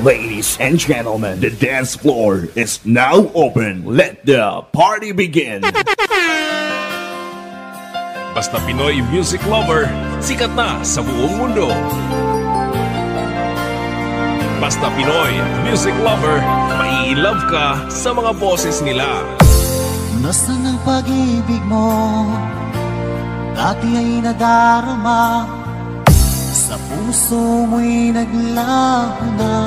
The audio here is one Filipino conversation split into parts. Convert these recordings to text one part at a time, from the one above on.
Ladies and gentlemen, the dance floor is now open. Let the party begin. Basta Pinoy music lover, sikat na sa buong mundo. Basta Pinoy music lover, mai-love ka sa mga boses nila. Nasaan ang pag-ibig mo? Dati ay nadarama, sa puso mo'y naglaho na.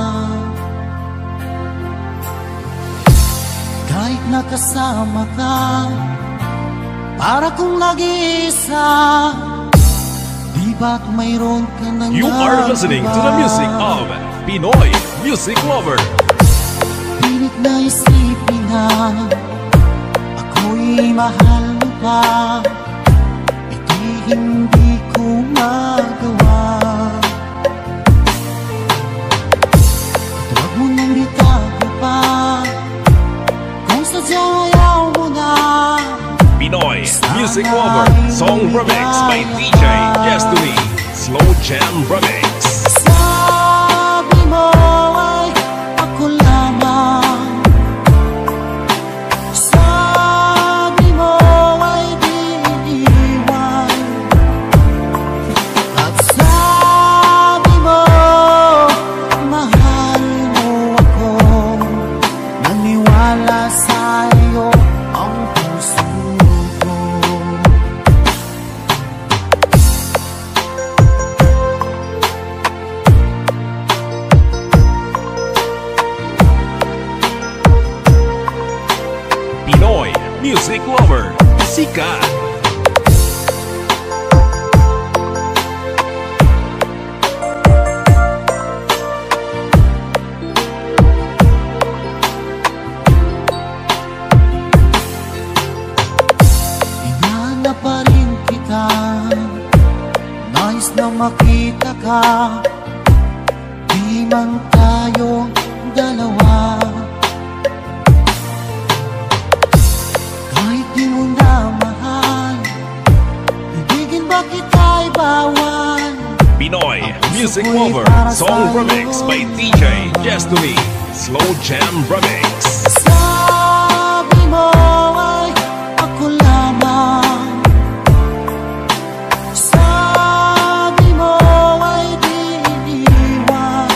Kahit nakasama ka, para kong nag-iisa, di ba't mayroon ka nang You are listening to the music of Pinoy Music Lover. Pilit na isipin na ako'y mahal mo pa, ito'y hindi ko magawa. Huwag mo nang bitago pa, kung sadyang ayaw mo na. Pinoy Music Lover Song Remix by DJ Destiny Slow Jam Remix. Sabi mo ay ako lamang, sabi mo ay di iiwan, at sabi mo mahal mo ako. Naniwala sa'yo ang puso ko. Pinoy Music Lover, sikat. Hinahanap pa rin kita, nais na makita ka, di man tayo dalawa. Kahit di mo na mahal, ibigin ba kita'y bawal? Pinoy Music Lover Song Remix by DJ Destiny Slow Jam Remix. Sabi mo ay ako lamang, sabi mo ay di iiwan,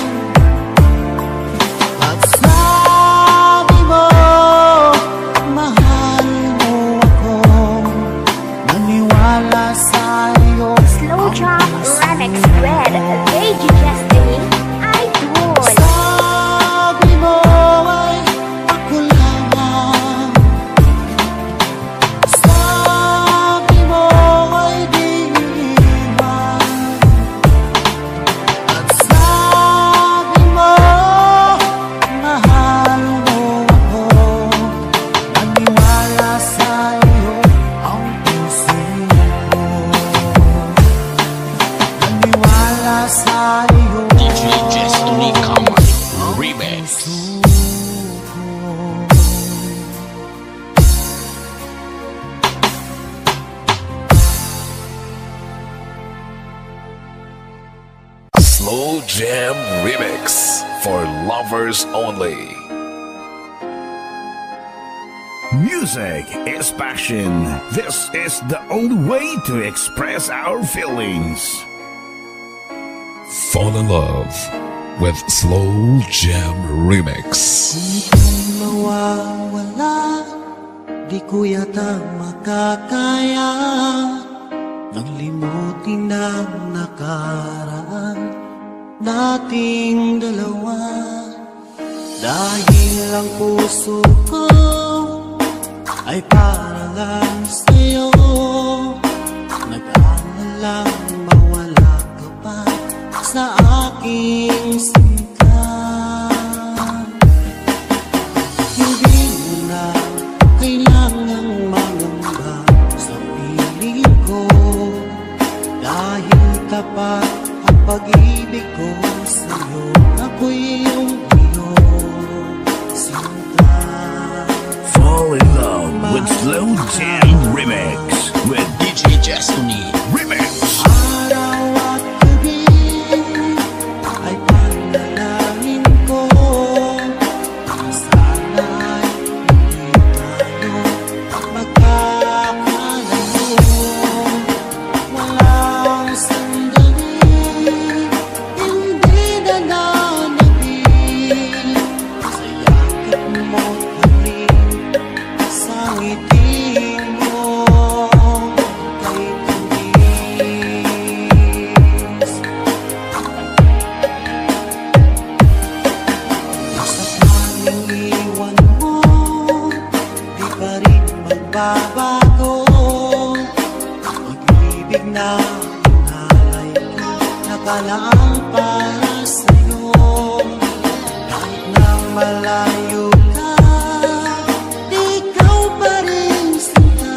at sabi mo mahal mo ako. Naniwala sa'yo Slow Jam Remix with DJ Destiny Idol. sabi mo ay ako lamang, sabi mo ay di iiwan, at sabi mo mahal mo ako. Naniwala sa'yo ang puso ko. Naniwala sa'yo DJ Destiny Kamay Remix. Slow Jam Remix for lovers only. Music is passion. This is the only way to express our feelings. Fall in love with Slow Jam Remix. Kung mawawala, di ko yata makakaya nang limutin ang nakaraan nating dalawa. Dahil ang puso ko ay para lang sa'yo, nag-aalalang mawala ka pa sa aking sinta. Hindi mo na kailangang mangamba sa piling ko, dahil tapat ang pag-ibig ko sa'yo. Ako'y iyong sinta. Fall in love with Slow Jam Remix with DJ Destiny Remix. Araw at gabi ay panalangin lang para sa'yo. Kahit na malayo ka, ikaw pa rin sinta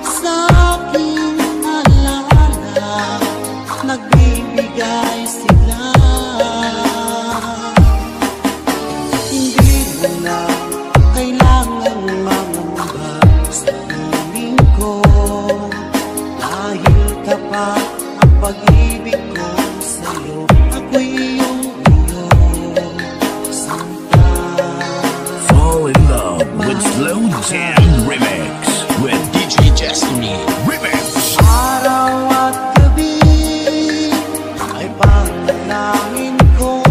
sa aking alaala. Nagbibigay sila. Hindi mo na kailangang mangamba sa piling ko, dahil tapat ang pag-ibig ko sa'yo. Ako'y iyong sinta. Fall in love with Slow Jam Remix with DJ Destiny Remix. Araw at gabi ay panalangin ko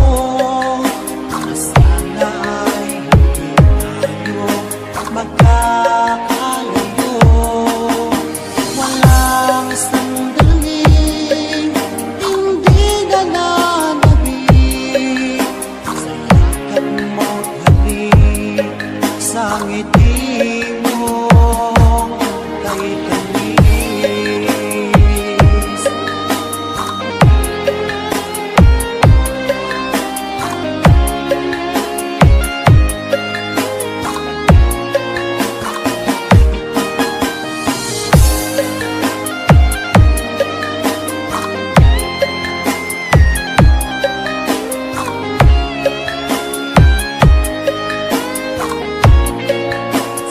na sana ay hindi tayo magkakalayo. Walang sandaling hindi na nanabig sa yakap mo't halik, sa ngiti mo kay tamis.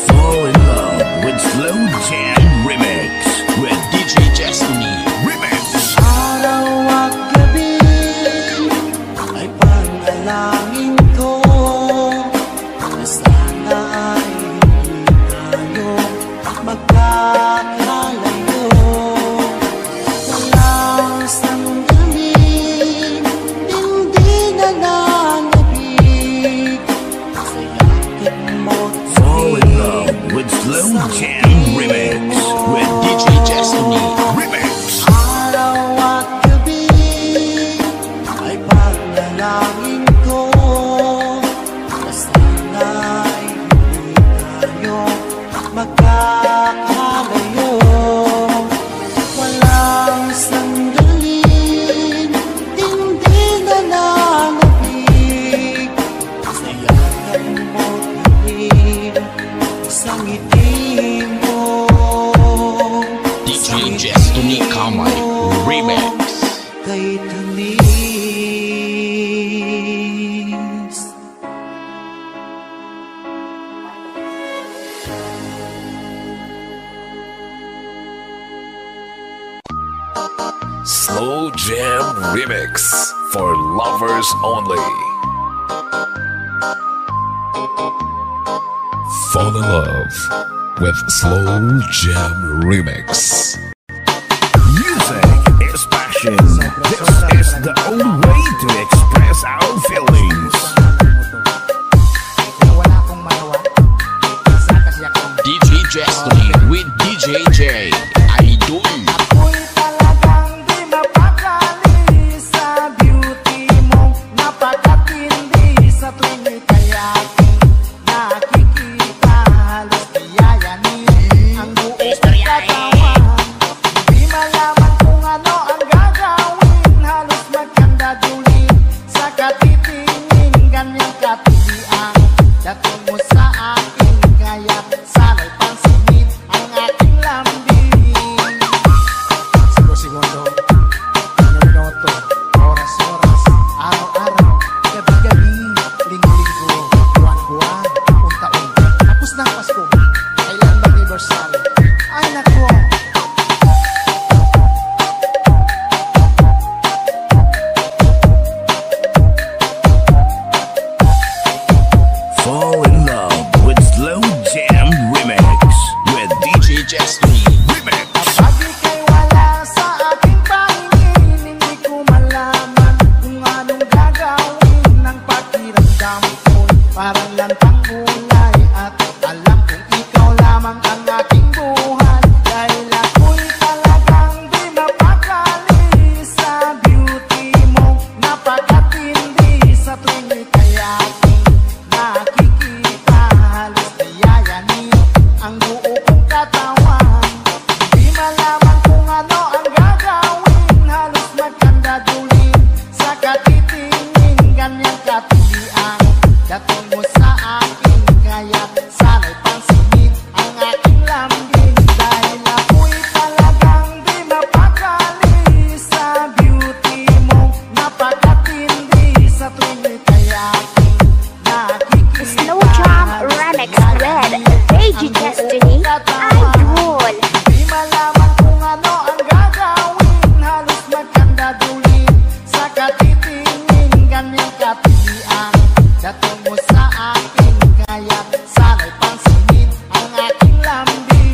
Fall in love with Slow Jam Remix with DJ Destiny Remix. Araw at gabi ay panalangin ko na sana ay hindi tayo magkakalayo. Walang sandaling hindi na nanabig sa yakap mo't Fall in love with Slow Jam Remix with DJ Destiny Remix. Araw at gabi ay panalangin ko na sana ay hindi tayo magkakalayo. Walang sandaling hindi na nanabig sa yakap mo't halik, sa ngiti mo DJ Destiny Kamay Remix. kay tamis. Slow Jam Remix for lovers only. Fall in love with Slow Jam Remix. Music is passion. This is the only way to express our feelings. Wala akong magawa. Isa kasi akong DJ Destiny with DJ J Idol. ako'y talagang di mapakali sa beauty mo. Napakatindi sa tuwing ika'y aking nakikita. Halos iyayanin ang buong katawan. Di malaman kung ano ang gagawin. Halos magkandadulin sa katitingin. katitingin, ganyang katilian. Dating mo sa akin, kaya't sana'y pansinin ang aking lambing. Dahil ako'y talagang di mapakali sa beauty mo, napakatindi sa tuwing ika'y aking nakikita. Slow Jam Remix with DJ Destiny, Idol. Di malaman kung ano ang gagawin, halos magkandadulin sa katitingin, ganyang katilian. Dating mo sa akin, kaya't sana'y pansinin ang aking lambing.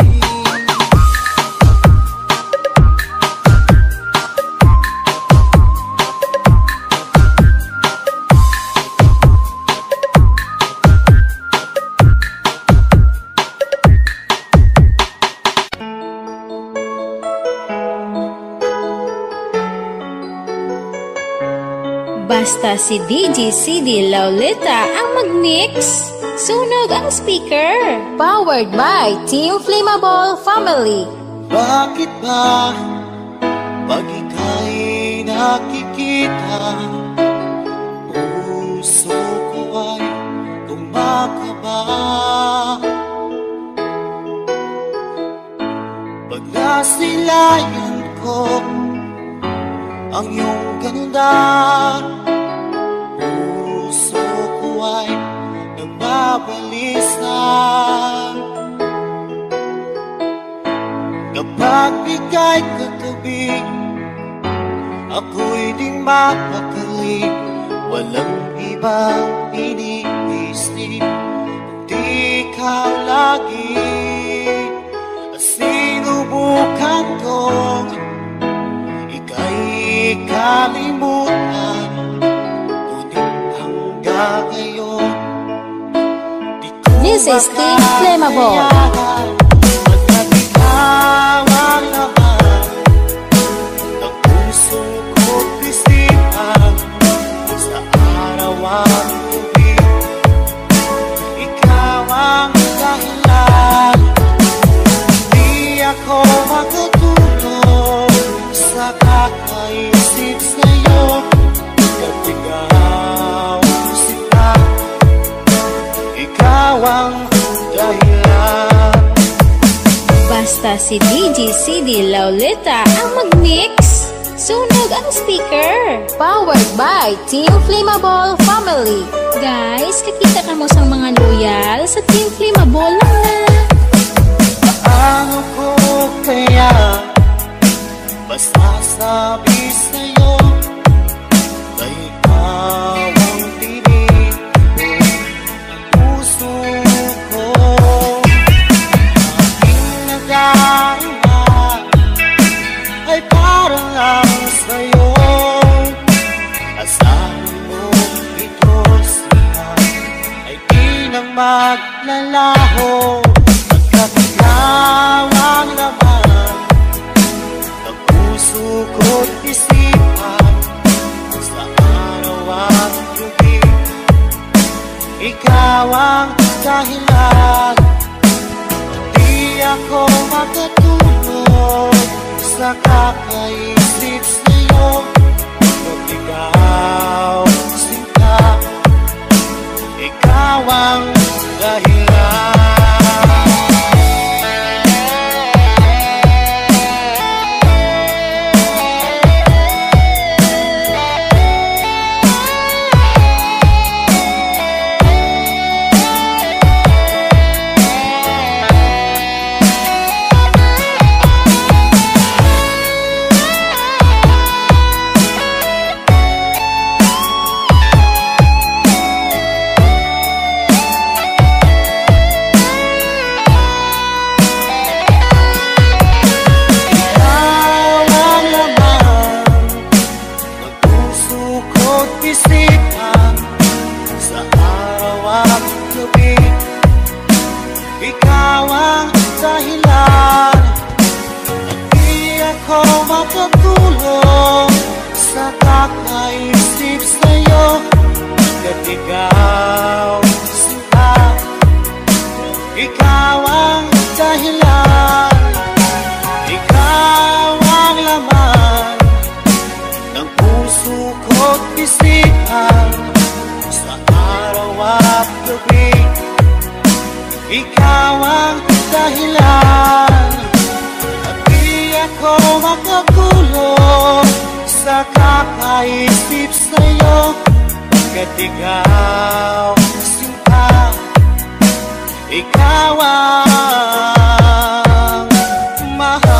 Basta si DJ CD Lauleta ang mag-mix. Sunog ang speaker. Powered by Team Flammable Family. Bakit ba pag ika'y nakikita, puso ko ay kumakaba? Pag nasilayan ko ang iyong ganda, puso ko ay nagbabalisa. Kapag ika'y katabi, ako'y di mapakali. Walang ibang iniisip, kundi ikaw lagi. Sinubukan kong ika'y kalimutan, ngunit hanggang ngayon di ko This is Team Flammable. pagkat ikaw ang laman ng puso ko't isipan. Sa araw at gabi, ikaw ang dahilan. Di ako makatulog sa kakaisip sa'yo, pagkat ikaw sila, ikaw ang dahilan. Basta si DJ CD Lauleta ang mag-mix. Sunog ang speaker. Powered by Team Flammable Family. Guys, kakita ka mo sa mga loyal sa Team Flammable lang na. Paano ko kaya masasabi sa'yo na ikaw ang tinig ng puso ko? Aking nagdarama ay parang lang sa'yo. Asahan mo ito siya ay di na maglalaho, pagkat ikaw ang laman ng puso ko't isipan. Sa araw at gabi, ikaw ang dahilan. Di ako makatulog sa kakaisip sa'yo, kung ikaw sinta, ikaw ang dahilan. Isipan sa araw at gabi, ikaw ang dahilan. Di ako makatulog sa kakaisip sa'yo, pagkat ikaw sinta, ikaw ang dahilan. Ikaw ang laman ng puso ko't bisihan sa araw at gabi. Ikaw ang dahilan at di ako makakulong sa kakaisip sa'yo. Pagkat ikaw sinta, ikaw ang mahal.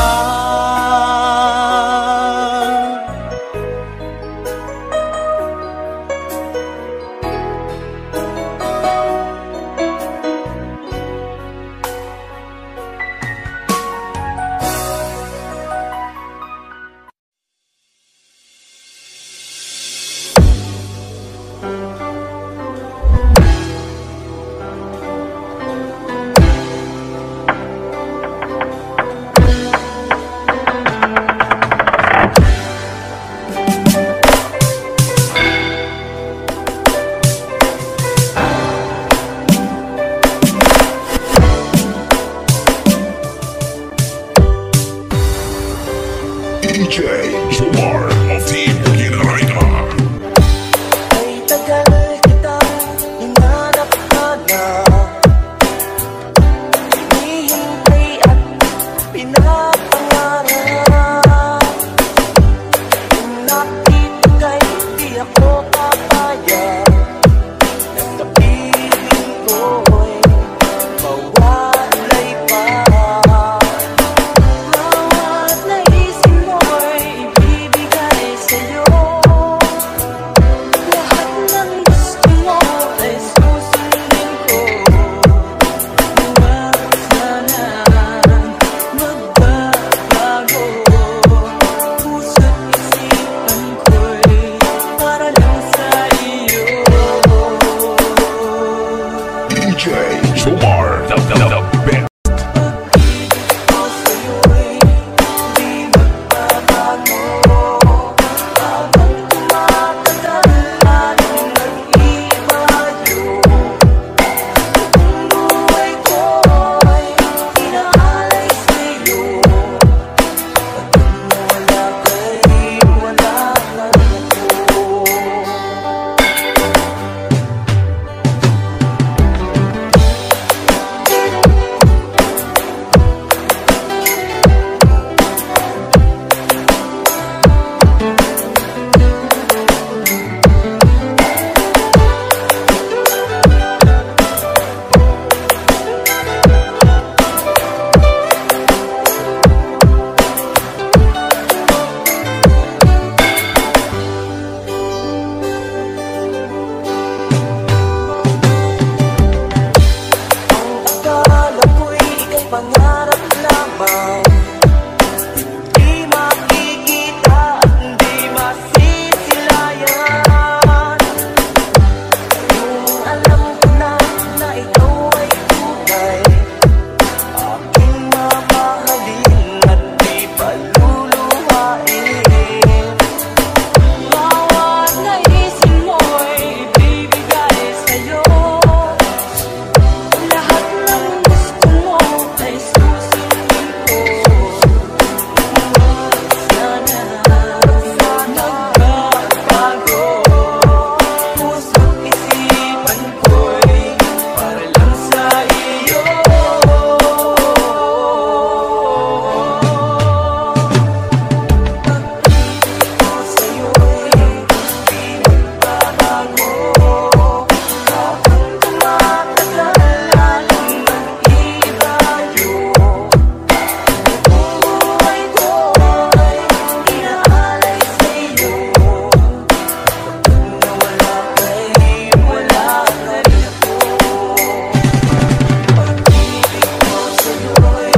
DJ Jomar of Team Ginarayna. Ay tagal kita hinanap-hanap, hinihintay at pinapangarap. Kung nakitigay, di ako papayag na sabihin ko'y mawalay pa. Bawat naisip mo'y ibibigay sa'yo. Lahat ng gusto mo ay susundin ko. Huwag sana magbabago. Puso't isipan ko'y para lang sa iyo. DJ Jomar, the best. Pag-ibig ko sa'yo'y di magbabago. Habang tumatagal, lalong nag-ibayo. Ang buhay ko'y inaalay sa'yo. At kung nawala ka'y wala na rin ako. Akala ko'y ika'y pangarap lamang, di makikita at di masisilayan. Yung alam ko na ikaw ay tunay, aking mamahalin at di paluluhain. Bawat naisip mo'y ibibigay sa'yo. Lahat ng gusto mo ay susundin ko. Sana magbabago. Puso't isipan ko'y para lang sa iyo. Pag-ibig ko sa'yo'y di magbabago. Habang tumatagal, lalong nag-ibayo. Ang buhay ko'y inaalay sa'yo. Kung nawala ka'y wala na rin ako. Pag-ibig ko sa'yo'y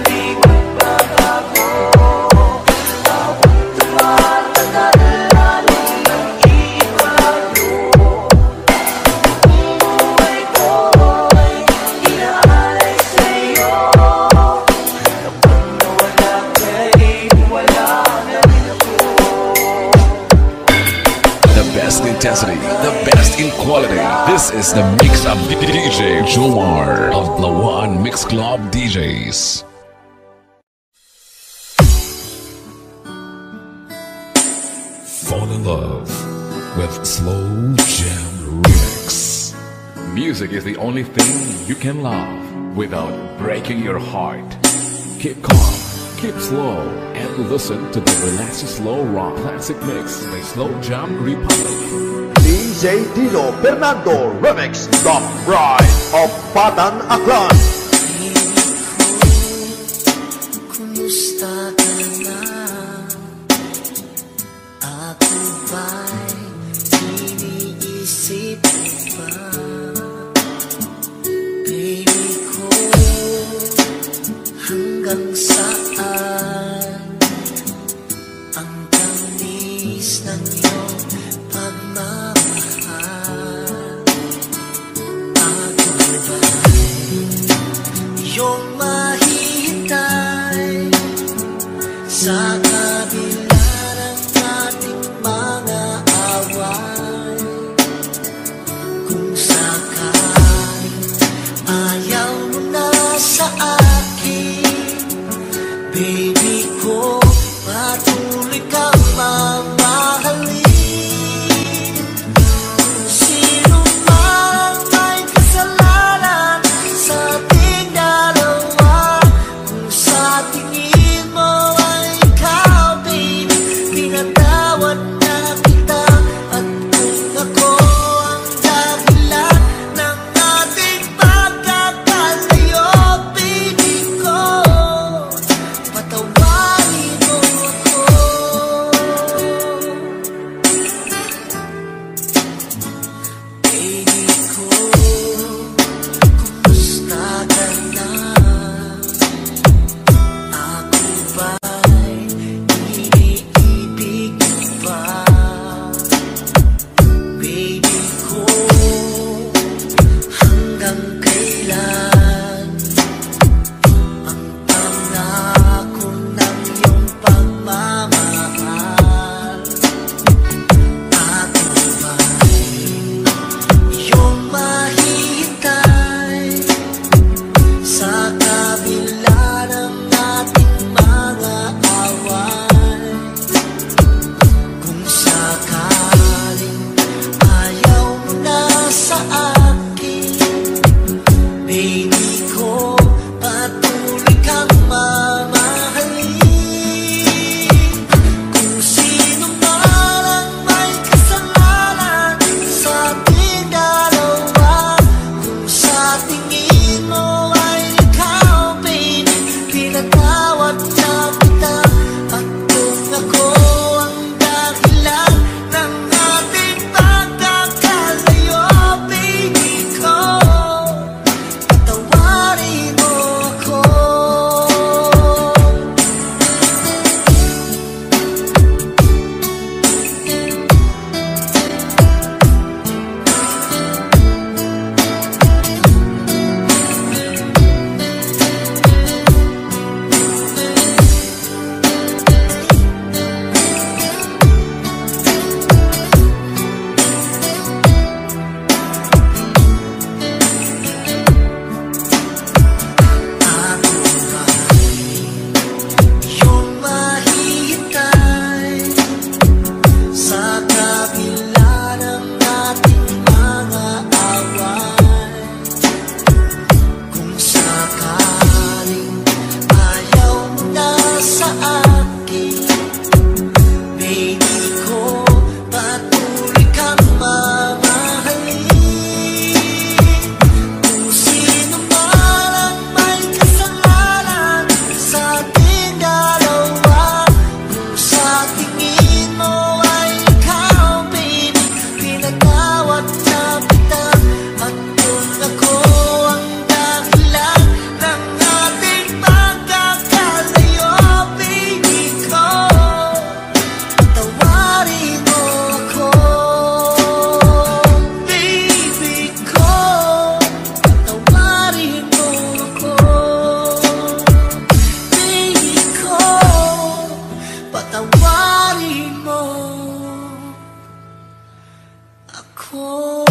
di magbabago. Habang tumatagal, lalong nag-ibayo. Buhay ko'y inaalay sa'yo. Kapag nawala ka'y wala na rin ako. The best intensity, the best in quality. This is the mix of DJ Jomar of Lawan Mix Club DJs. Fall in love with Slow Jam Remix. Music is the only thing you can love without breaking your heart. Keep calm, keep slow, and listen to the relaxing slow rock classic mix by Slow Jam Republic. DJ Dino Fernando Remix, The Bride of Patan Aklan. Kumusta ka na? Ako ba'y iniisip pa? Baby ko, hanggang saan ang tamis ng iyong pagmamahal? Ako ba'y iyong mahihintay sa kabila ng ating mga away? Kung sakaling ayaw mo na sa akin, baby ko, patuloy kang mamahalin. Kung sino man may kasalanan sa ating dalawa, kung sa tingin mo ay ikaw, baby, pinatawad na kita. At kung ako ang dahilan ng ating pagkakalayo, baby ko, patawarin mo ako. Baby ko, kumusta ka na? Ako ba'y iniibig mo pa? Baby ko, hanggang kailan ang pangako ng iyong pagmamahal? Ako ba'y iyong mahihintay sa kabila ng ating mga away? Kung sakaling ayaw mo na sa akin, baby ko, patuloy kang mamahalin. Kung sino man ang may kasalanan sa ating dalawa, kung sa tingin mo ay ikaw, baby, pinatawad na kita. At kung ako ang dahilan ng ating pagkakalayo, baby ko, patawarin mo ako. Ako ba'y iyong mahihintay sa kabila ng ating mga away? Kung sakaling ayaw mo na sa akin, baby ko, patuloy kang mamahalin. Kung sino man ang may kasalanan sa ating dalawa, kung sa tingin mo ay ikaw, baby, pinatawad na kita. At kung ako ang dahilan ng ating pagkakalayo, baby ko, patawarin mo ako. Baby ko, patawarin mo ako. Baby ko, patawarin mo ako.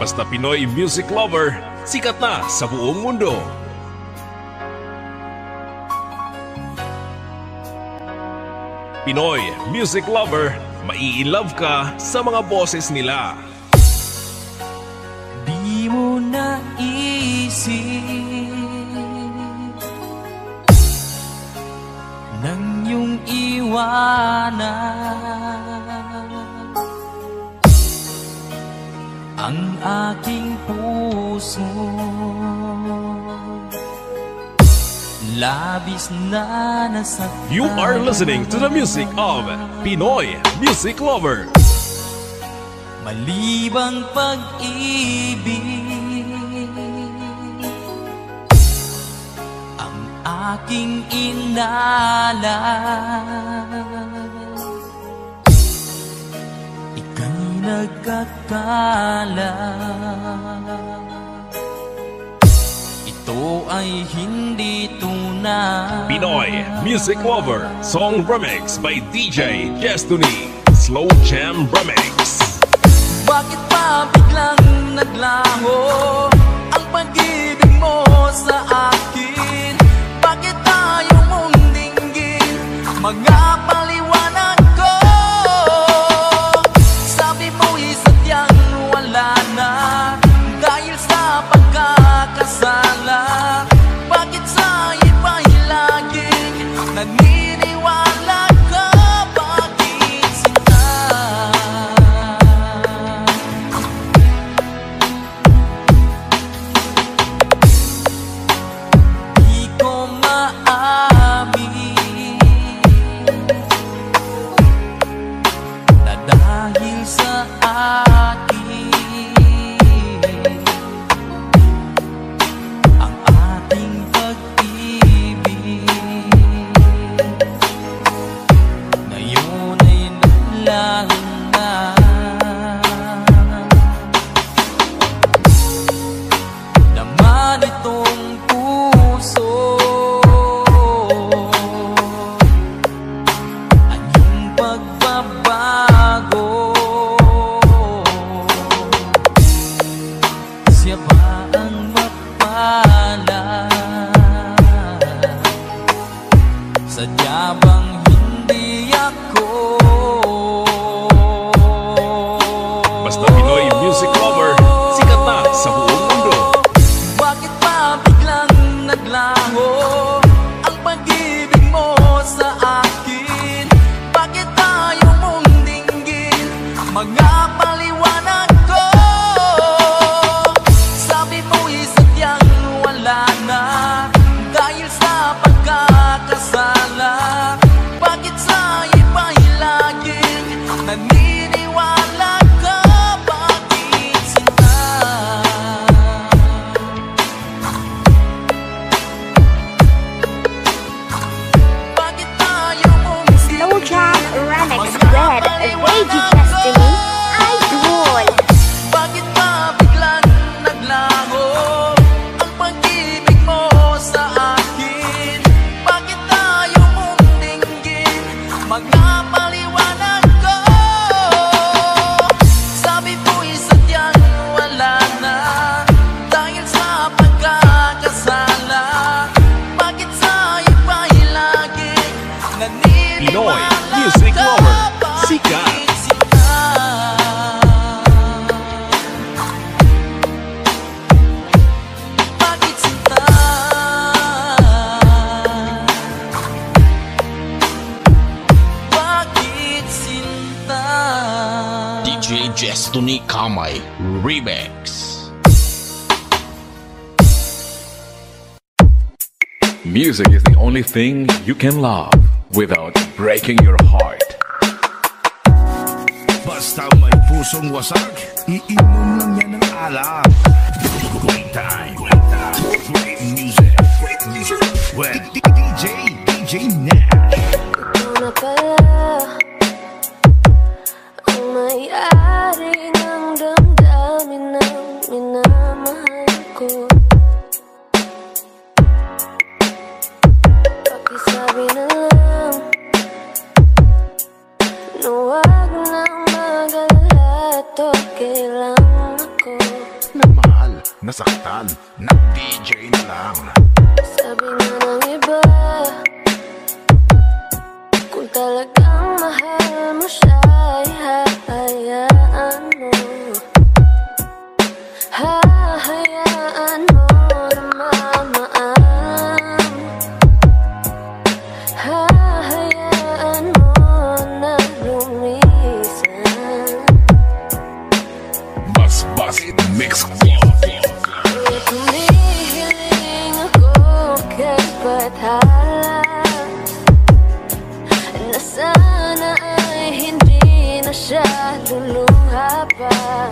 Basta Pinoy music lover, sikat na sa buong mundo. Pinoy music lover, mai-love ka sa mga boses nila. Di mo naisip nang iyong iwanan ang aking puso, labis na nasaktan. You are listening to the music of Pinoy music lover. Malibang pag-ibig ang aking inalay, ika'y nagkakala ito ay hindi tunay. Pinoy music lover, song remix by DJ Destiny, Slow Jam Remix. Bakit pa biglang naglaho ang pag-ibig mo sa akin? Bakit tayo mong dinggin mga paliwanag ko? Sabi mo'y sadyang wala na dahil sa pagkakasala. Bakit sa iba'y laging naniniwala ka? Bakit sinta? Di ko maamin na dahil sa akin ang ating pag-ibig ngayon ay naglaho na. Naman itong puso ang iyong pagbabago. Siya ba ang mapala? Sadya bang hindi ako? Basta Pinoy music lover, sikat na sa buong mundo. Bakit pa biglang naglaho ang pag-ibig mo sa akin? Bakit tayo mong dinggin mga paliwanag ko? Sabi mo'y sadyang wala na dahil sa pagkakasala. Bakit sa iba'y laging naniniwala ka? Bakit sinta? Bakit tayo mong Slow Jam Remix with VG Destiny, Idol. Bakit pa biglang naglaho ang pag-ibig mo sa akin? Bakit tayo mong dinggin mga paliwanag ko? Sabi mo'y sadyang wala na dahil sa pagkakasala. Bakit sa iba'y laging Pinoy naniniwala music ka? lover, sikat. Bakit sinta? Bakit sinta? Bakit sinta? DJ Destiny Kamay Remix. Music is the only thing you can love without breaking your heart. Basta may pusong wasak, iinom lang yan ng alak. Great time, great music with DJ Nash. Ikaw na pala ang may-ari ng damdamin ng minamahal ko. Pakisabi na lang na huwag nang mag-alala at okay lang ako. masaktan na DJ na lang. Sabi nga ng iba, kung talagang mahal mo siya, hahayaan mo. Hahayaan mo na mamaan. Hahayaan mo na lumisan. Bas-basit mix club. Tumihiling ako kay Bathala, na sana ay hindi na siya luluha pa,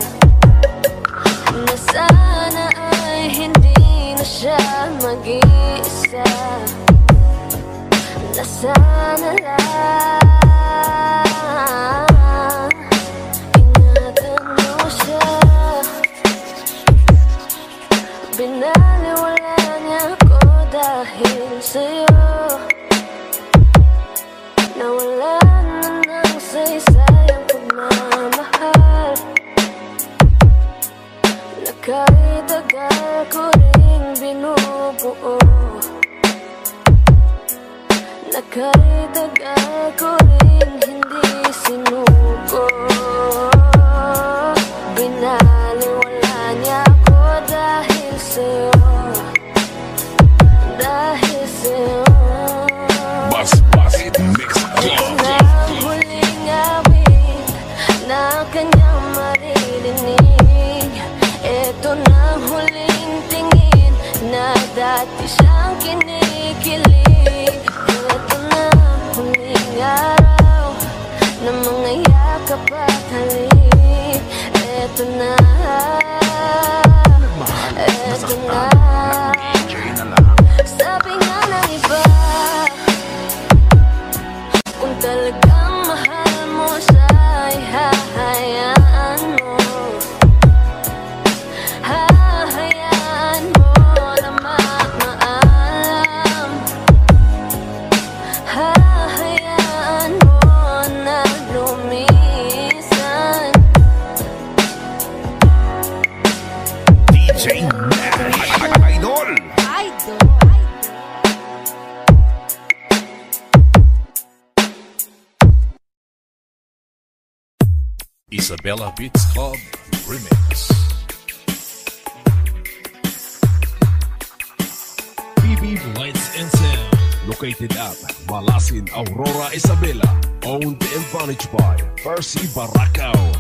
na sana ay hindi na siya mag-iisa, na sana lang ingatan mo siya. Binaliwala niya ako dahil sa'yo, nawalan na ng saysayang pagmamahal, na kahit tagal ko rin binubuo, na kahit tagal ko rin hindi sinuko. Binaliwala niya ako dahil sa'yo, dahil sa'yo. Bas-basit mix club. Na huling awit na kanyang maririnig, eto na huling tingin na dati siyang kinikilig. Eto na huling araw na mga yakap at halik. Eto na, eto na. Sabi nga ng iba, kung talagang mahal mo siya, ay hahayaan mo. Hahayaan mo na maalam. Hahayaan mo na lumisan. DJ Nash, Idol. Isabella Beats Club Remix. PB Lights and Sound, located at Malasin, Aurora, Isabela. Owned and managed by Percy Baracao.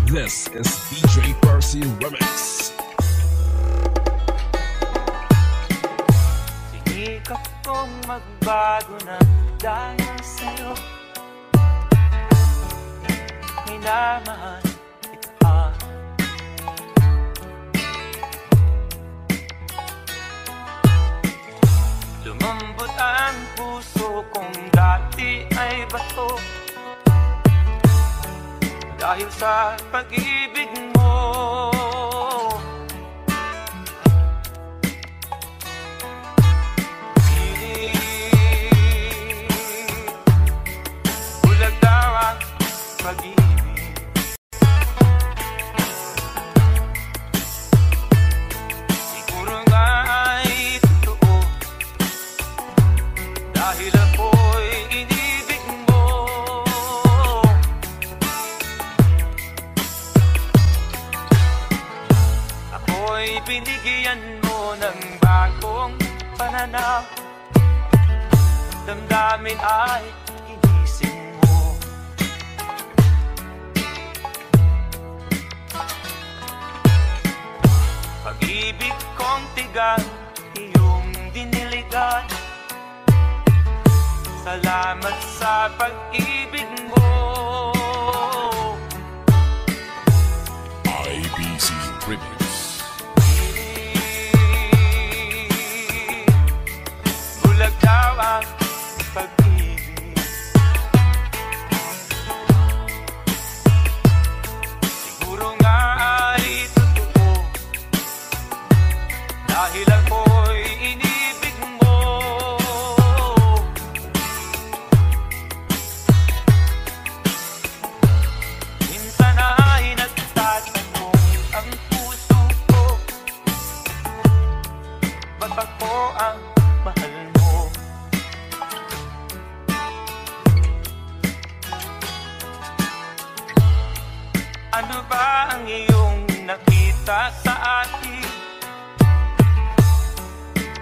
This is DJ Percy Remix. Sinikap kong magbago na dahil sa'yo. Minamahal kita. Lumambot ang puso kong dati ay bato, dahil sa pag-ibig mo. Bulag daw ang pag-ibig. Siguro nga ay totoo, dahil ako'y inibig mo. Ako'y binigyan mo ng bagong pananaw, damdamin ay ginising mo. Pag-ibig kong tigan, iyong diniligan. Salamat sa pag-ibig mo. IBC Remix. Bulag daw ang pag-ibig. Siguro nga ay totoo, dahil ako'y inibig mo. Ano ba ang iyong nakita sa akin?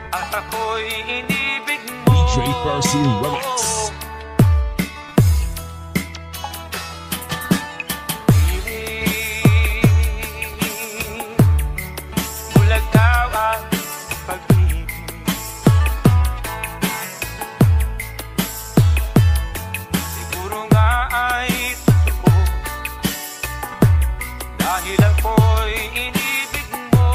At ako'y inibig mo. DJ Percy Remix. Bulag daw ang pag-ibig. Siguro nga ay totoo, dahil ako'y inibig mo.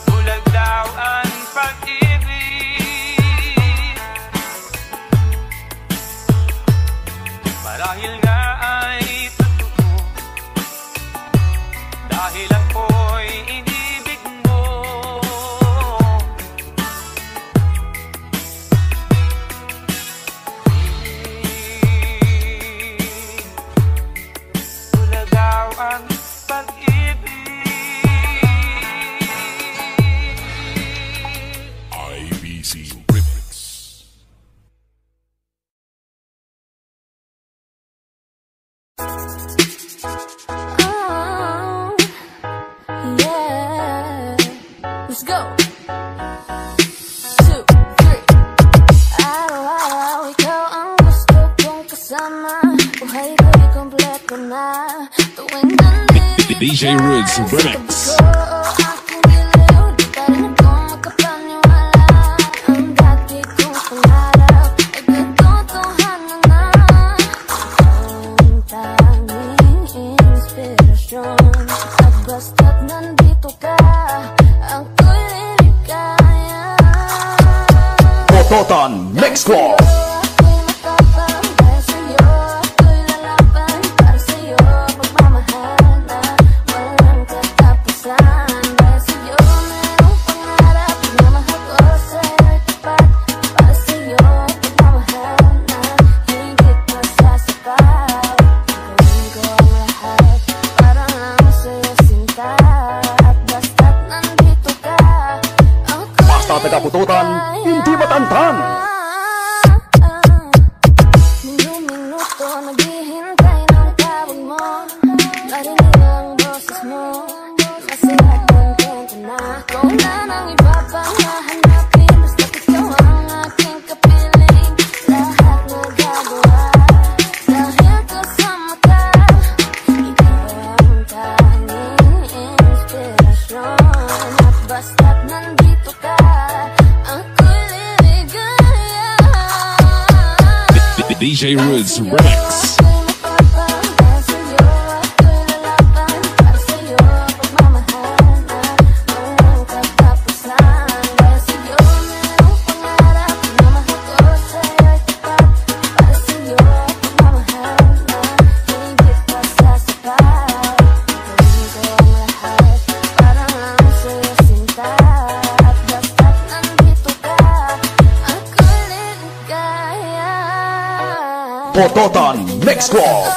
Bulag daw ang pag-ibig, marahil nga ay totoo, dahil ako'y inibig mo. Bulag daw ang pag-ibig. IBC Remix. Oh, yeah. Let's go. 2, 3. Araw-araw ikaw ang gusto kong kasama. Buhay ko'y kompleto na tuwing nandito DJ Roots Remix. aking giliw, di pa rin ako makapaniwala. Ang dati kong pangarap ay katotohanan na. Ang tanging inspirasyon, at basta't nandito ka, ako'y liligaya. Tototan Mix Club. Ako'y matapang dahil sa'yo, ako'y lalaban para sa'yo. Magmamahal na walang katapusan. Dahil sa'yo merong pangarap, pagmamahal ko sa'yo'y tapat. Para sa'yo, pagmamahal na higit pa sa sapat. Gawin ko ang lahat para lang sa'yo sinta. At basta't nandito ka, ako'y Basta taga-pututan, hindi matantan. Minuto naghihintay ng tawag mo. Narinig ang boses mo, kasi nagkontento na. Kung na nang iba pang hahanapin, basta't ikaw ang aking kapiling. Lahat nagagawa dahil kasama ka. Ikaw ang tanging inspirasyon, at basta't nandito ka, ako'y liligaya. DJ Roots Remix. Ako'y matapang dahil sa'yo, ako'y lalaban para sa'yo. Pagmamahal na walang katapusan. Dahil sa'yo merong pangarap, pagmamahal ko sa'yo'y tapat. Para sa'yo, pagmamahal na higit pa sa sapat. Gawin ko ang lahat para lang sa'yo sinta. At basta't nandito ka, ako'y liligaya. Tototan Mix Club.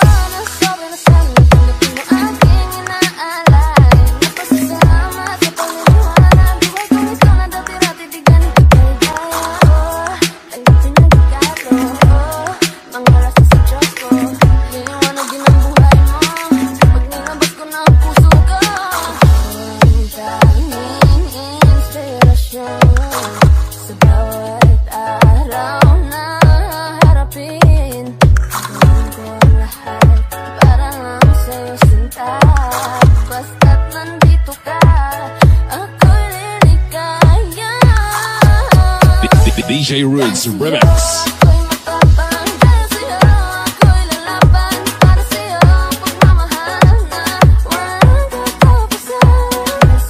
Sa bawat araw na harapin, gawin ko ang lahat para lang sa'yo sinta. Basta't nandito ka, ako'y liligaya. DJ Roots Remix. Ako'y matapang dahil sa'yo, ako'y lalaban para sa'yo. Pagmamahal na walang katapusan.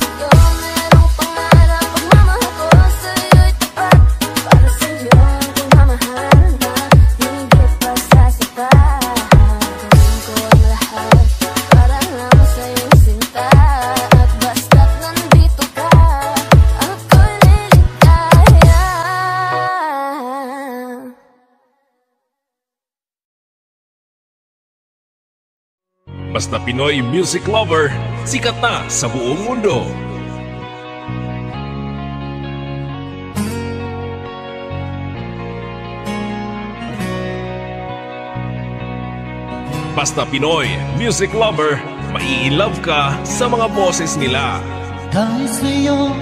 Sa'yo merong pangarap, pagmamahal ko sa'yo'y tapat. Para sa'yo, pagmamahal na higit pa sa sapat. Gawin ko ang lahat para lang sa'yo sinta. At basta't nandito ka, ako'y liligaya. Basta Pinoy music lover, sikat na sa buong mundo. Basta Pinoy Music Lover, mai-love ka sa mga boses nila. Dahil sa'yo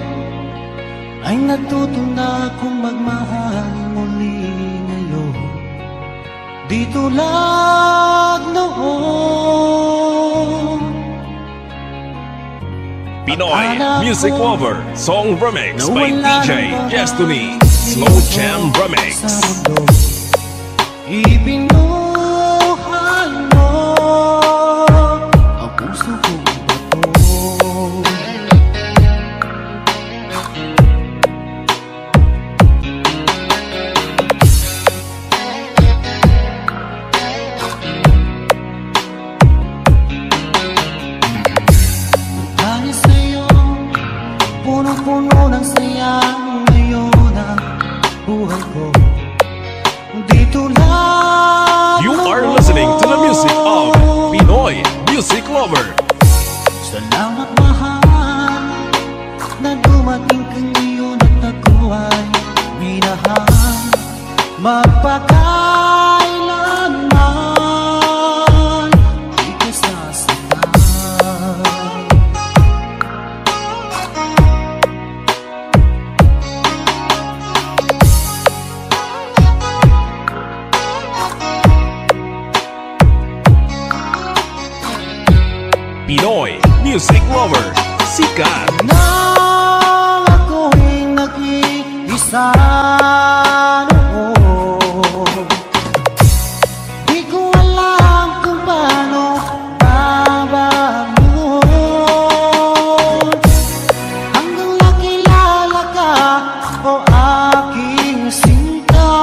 ay natuto na akong magmahal muli ngayon. Di tulad noon. Pinoy Music Lover Song Remix by DJ Destiny Slow Jam Remix. Ibinuhay mo ang puso kong bato. Dahil sa'yo, punong-puno ng saya ngayon ang buhay ko. You are listening to the music of Pinoy Music Lover. Salamat mahal na dumating ka ngayon at ako ay minahal. Magpakailanman di ka sasaktan. Pinoy Music Lover, sikat Nang ako'y nag-iisa noon, di ko alam kung paano babangon. Hanggang nakilala ka, o aking sinta.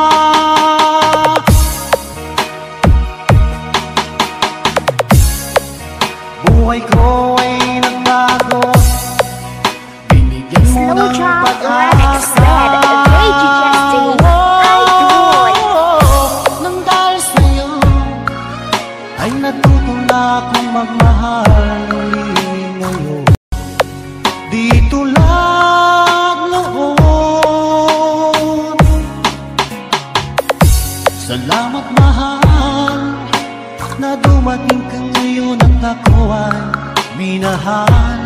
Buhay ko ay nagbago, binigyan mo ng pag-asa. Nang dahil sa'yo ay natuto na akong magmahal ulit ngayon. Di tulad noon. Salamat mahal na dumating ka ngayon at ako ay minahal.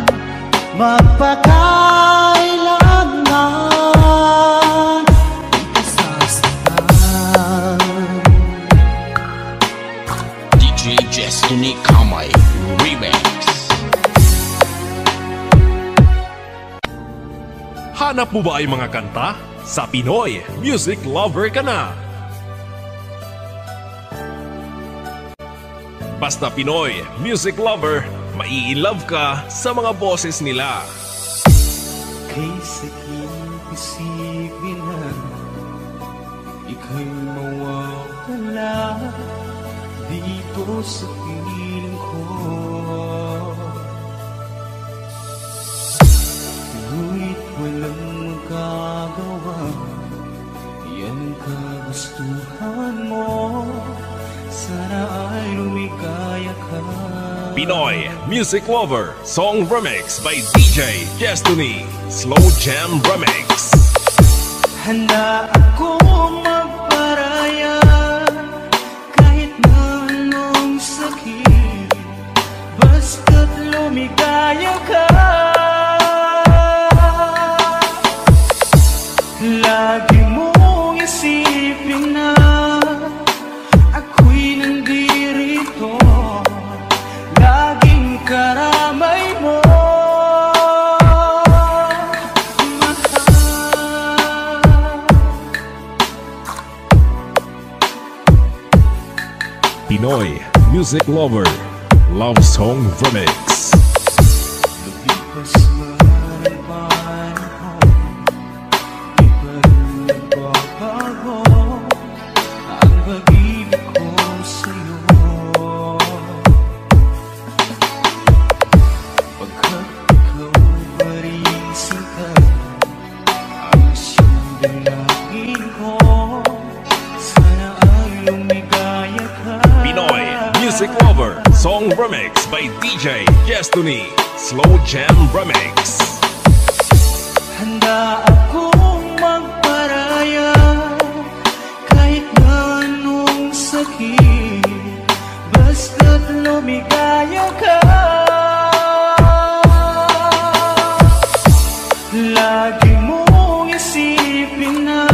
Magpakailanman di ka sasaktan. DJ Destiny Kamay Remix. Hanap mo ba ay mga kanta? Sa Pinoy Music Lover ka na. Basta Pinoy Music Lover, mai-love ka sa mga boses nila. Kay sakit isipin na ika'y mawawala dito sa piling ko. Ngunit walang magagawa, yan kagustuhan mo. Sana ay lumigaya ka. Pinoy Music Lover Song Remix by DJ Destiny Slow Jam Remix. Handa ako magparaya kahit na anong sakit, basta't lumigaya ka. Lagi mong isipin na ako'y nandirito, laging karamay mo. Pinoy Music Lover Love Song Remix. Lumipas man ang panahon, di pa rin nagbabago ang pag-ibig ko sa'yo. Pagkat ikaw pa rin sinta, ang siyang dalangin ko. Sana ay lumigaya ka. Pinoy Music Lover Song Remix by DJ Destiny Slow Jam Remix. Handa akong magparaya kahit na anong sakit, basta't isipin na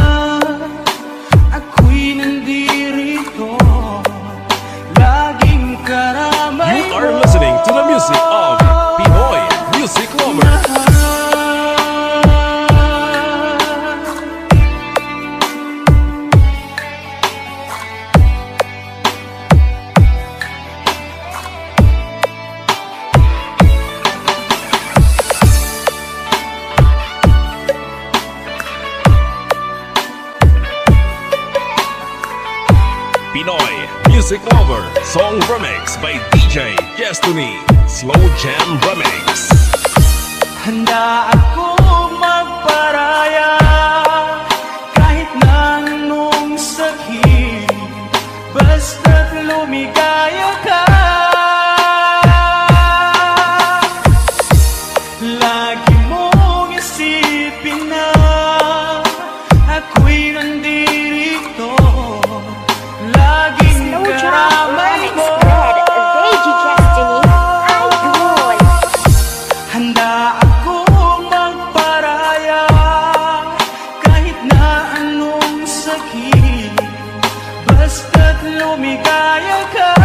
ako'y nandirito, laging karamay You are listening to the music of Pinoy Music Lover. Pinoy Music Lover Song Remix by DJ Destiny Slow Jam Remix. Handa akong magparaya kahit na anong sakit, basta't lumigaya ka. Lagi mong isipin na ako'y nandirito, laging karamay mo. Handa akong magparaya kahit na anong sakit, basta't lumigaya ka.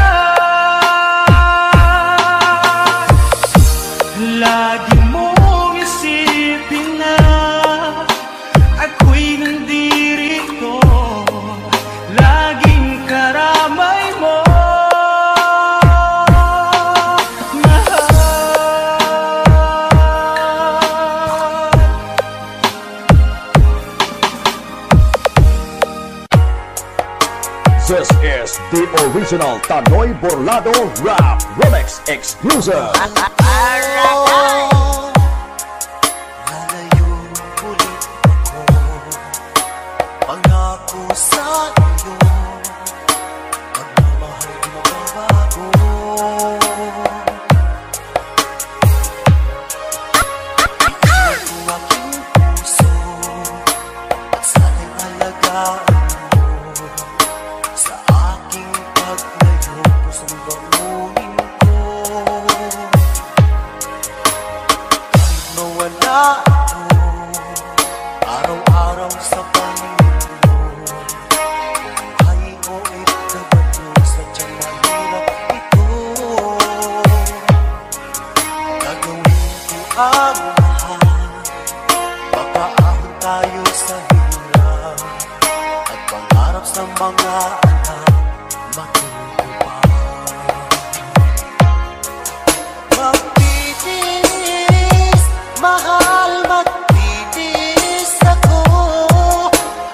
Lagi mong isipin na ako'y nandirito, laging karamay mo. This is the original Tanoy Burlado Rap Remix exclusive. Lalayo ulit ako, pangako sa iyo, pagmamahal di mababago. Iiwan ko aking puso at sana'y alagaan mo. Sa aking paglayo, pusong bangunin ko. Kahit mawala ako, araw-araw sa paligid mo. Buhay o itabato, sadyang mahirap ito. Gagawin ko ang lahat, makaahon tayo sa hirap, at pangarap sa mga anak matutupad. Magtitiis, mahal, magtitiis ako.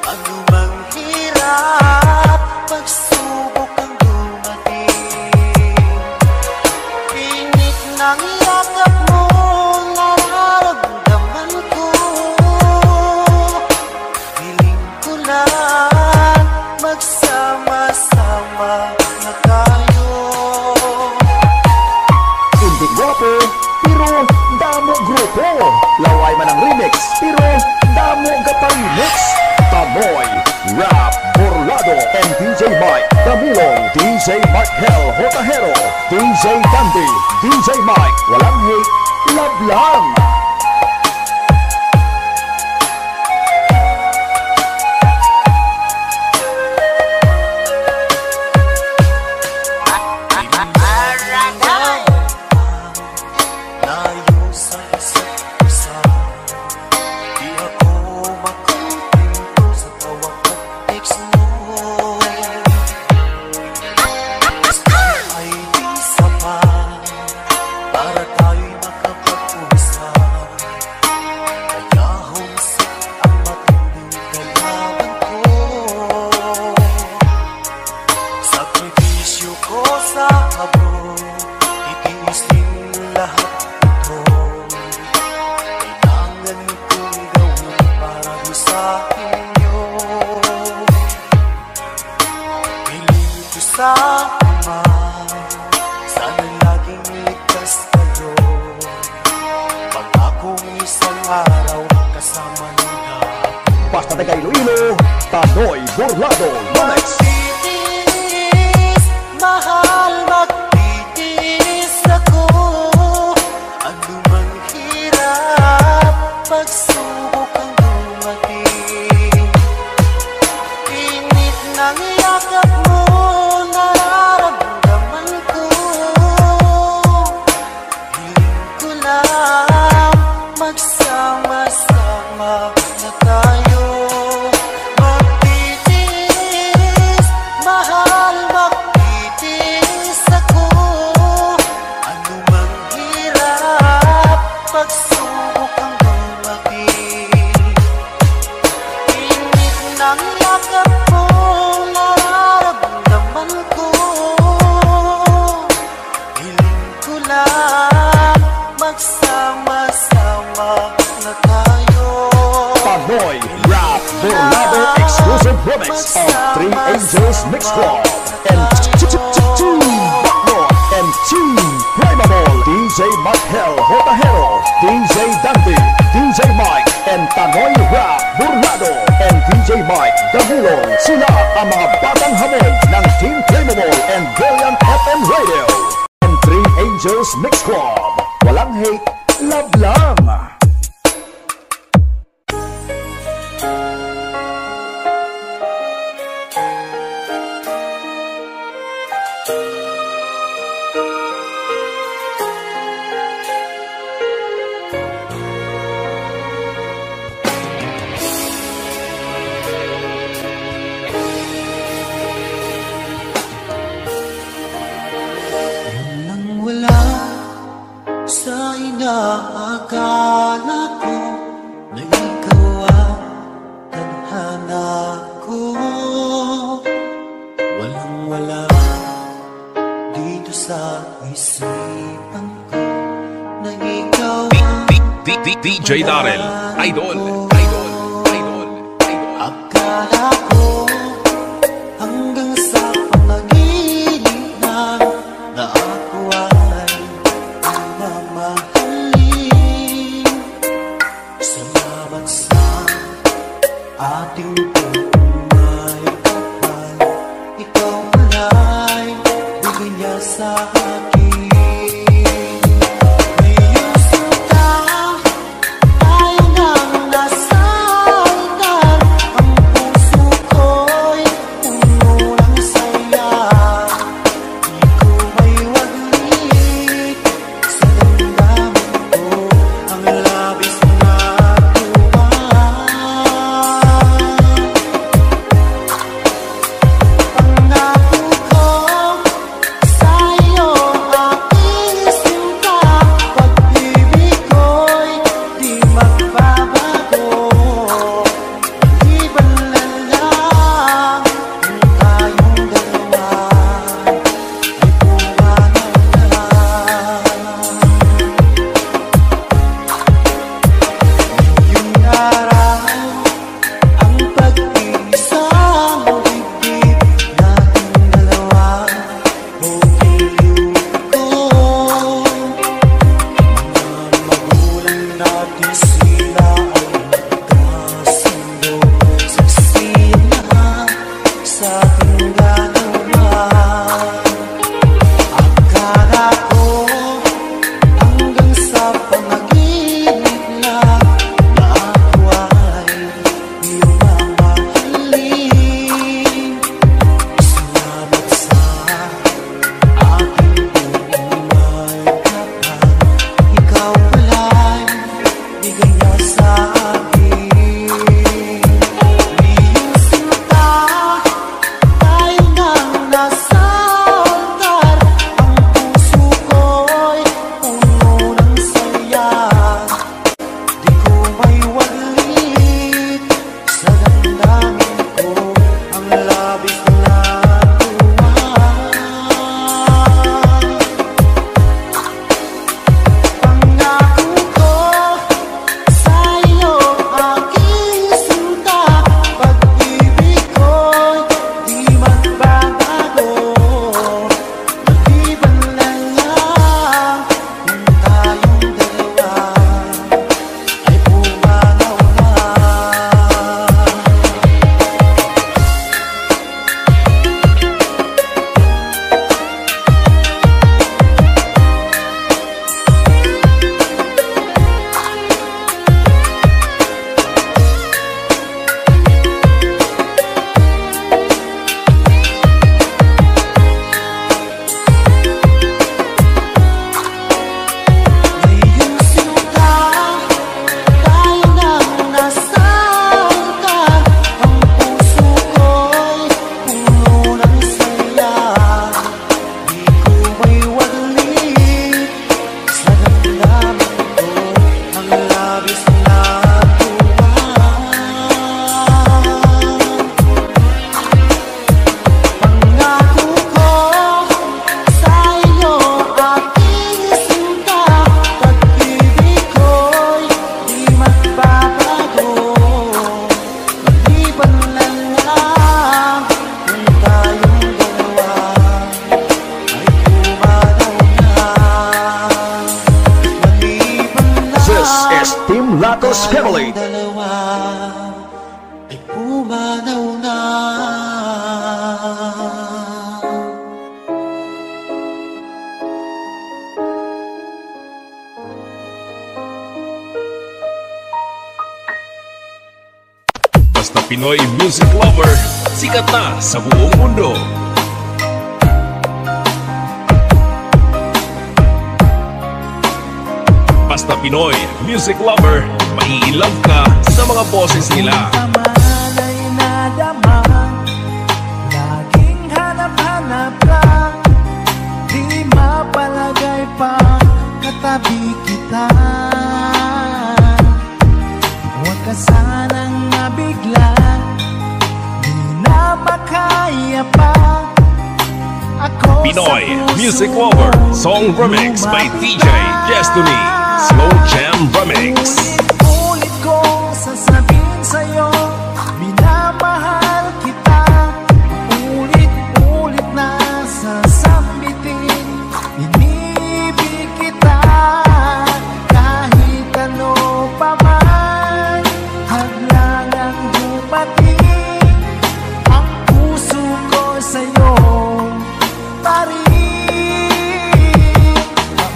Ano mang hirap, pagsubok ang dumating. Pinit ng yakap mo, nararamdaman ko. Piling ko lang, magsama-sama na tayo. Hindi guwapo, pero damo grupo. Laway man ang remix, pero damo ka-remix. Tanoy Rap Burlado and DJ Mike Camilong, DJ Mark Hell Hotahero, DJ Dandy, DJ Mike, walang hate, love lang. Layo sa isa't isa, di ako makontento sa tawag at text mo. Basta ay di sapat para tayo'y makapag-usap. Kaya homesick ang matinding kalaban ko. Sakripisyo ko sa abroad, itiisin lahat ito. Kailangan kong gawin para sa inyo. Piling ko sa Ama, sana laging ligtas kayo. Pangakong isang araw kasama ng hapon. Basta taga Iloilo, Tanoy Burlado Remix. Magtitiis, mahal, magtitiis ako. Ano mang hirap, pagsubok ang dumating. yakap mo nararamdaman ko. Hiling ko lang magsama-sama na tayo. Magtitiis, mahal, magtitiis ako. Ano mang hirap, pagsubok ang lumapit. Init ng yakap mo, nararamdaman ko. Hiling ko lang magsama-sama na tayo. Panoy Rap Burlado exclusive remix of Three Angels Mix Club and Team Backward and Team Primal, DJ Mathel Hotahero, DJ Dandy, DJ Mike and Panoy Rap Burlado and DJ Mike Damilon. Sila ang mga batang hamon ng Team Primal and Brilliant FM Radio and Three Angels Mix Club. Walang hate, love lang. Nang wala sa inaakala ko na ikaw ang tadhana ko. Walang-wala dito sa isipan ko na ikaw ang DJ Darrell, idol. akala ko. Hanggang sa panaginip na ako ay mamahalin. Salamat sa ating pagmamay kapal. Ikaw ay bigay niya sa akin. Ngayong sinta tayo nang nasa altar. Ang puso ko'y puno ng saya. Di ko may waglit sa damdamin ko ang labis na tuwa. Pangako ko sa'yo Balik. Dalawa ay pumanaw na. Basta Pinoy music lover, sikat na sa buong mundo. Basta Pinoy music lover, maiilove ka sa mga boses nila. Taman ay nadama, laging hanap-hanap lang, di mapalagay pa katabi kita. Huwag ka sanang mabigla, di na makaya pa. Ako Pinoy sa music puso lover, mo, song remix by DJ lumapit Destiny, ka. Slow Jam Remix. Ulit-ulit kong sasabihin sa'yo, minamahal kita. Ulit-ulit na sasambitin, inibig kita. Kahit ano pa man, hadlangang dumating, ang puso ko sa'yo pa rin.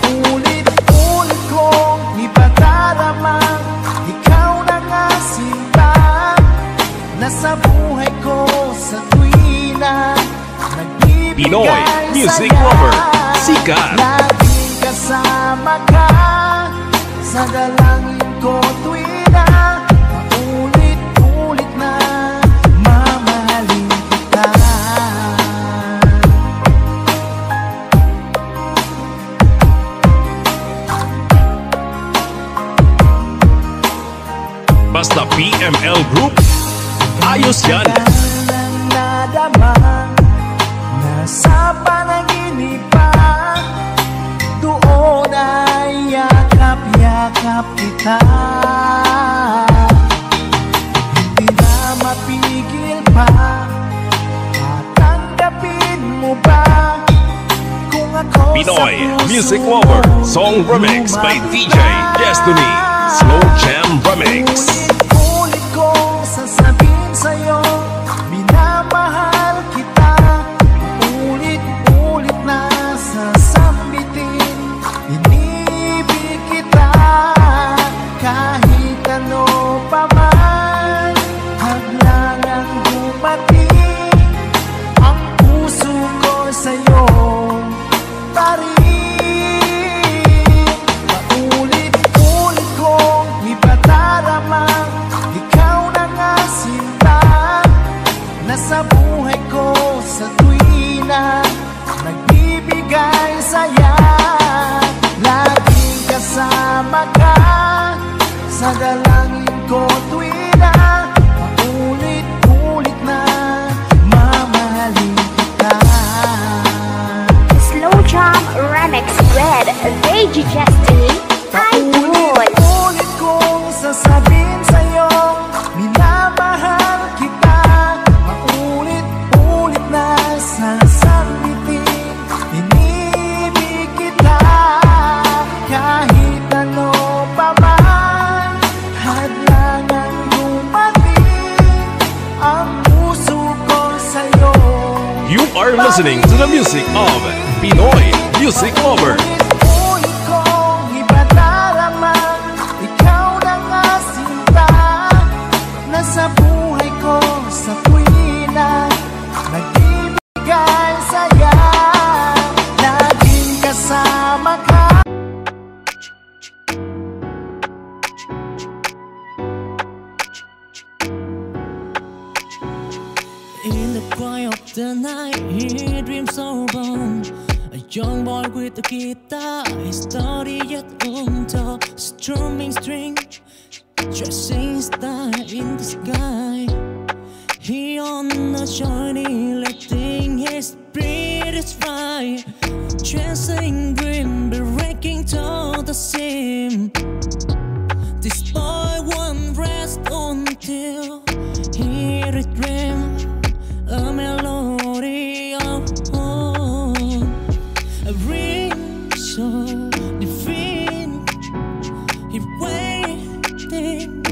Paulit-ulit kong ipadaramang ikaw na nga sinta. Nasa buhay ko sa tuwina, nagbibigay Pinoy music saya. lover, sikat. Laging kasama ka sa dalangin ko tuwina. Paulit-ulit na mamahalin kita. Basta PML Group, ayos yan. Tagal nang nadama, nasa panaginip pa, doon ay yakap-yakap kita. Hindi na mapigil pa, tatanggapin mo ba kung ako Pinoy sa puso music mo lover, song remix by DJ Destiny, Slow Jam Remix. Ulit kong sasabihin sa'yo, minamahal kita. Ulit-ulit na sasambitin, inibig kita. Kahit ano pa man, hadlangang dumating, ang puso ko sa'yo pa rin. Paulit-ulit kong ipadaramang ikaw na nga sinta. Nasa buhay ko sa tuwina, nagbibigay saya. Laging kasama ka sa dalangin ko tuwina. Paulit-ulit na mamahalin kita. Slow Jam Remix with DJ Destiny, Idol. Ulit kong sasabihin sa'yo, minamahal kita. Paulit-ulit na sasambitin, inibig kita. Kahit ano pa man, hadlangang dumating, ang puso ko sa'yo. You are listening to the music of Pinoy music lover. Ulit kong ipadaramang ikaw na nga sinta. Nasa buhay ko sa tuwina, nagbibigay saya. Laging kasama ka. In the quiet of the night, he dreams so bold. A young boy with a guitar, his story yet untold. Strumming string, dressing star in the sky. He on a journey, letting his spirit fly. Chasing dream, breaking to the seam. This boy won't rest until he dreams a melody of home, a ring so divine. He waiting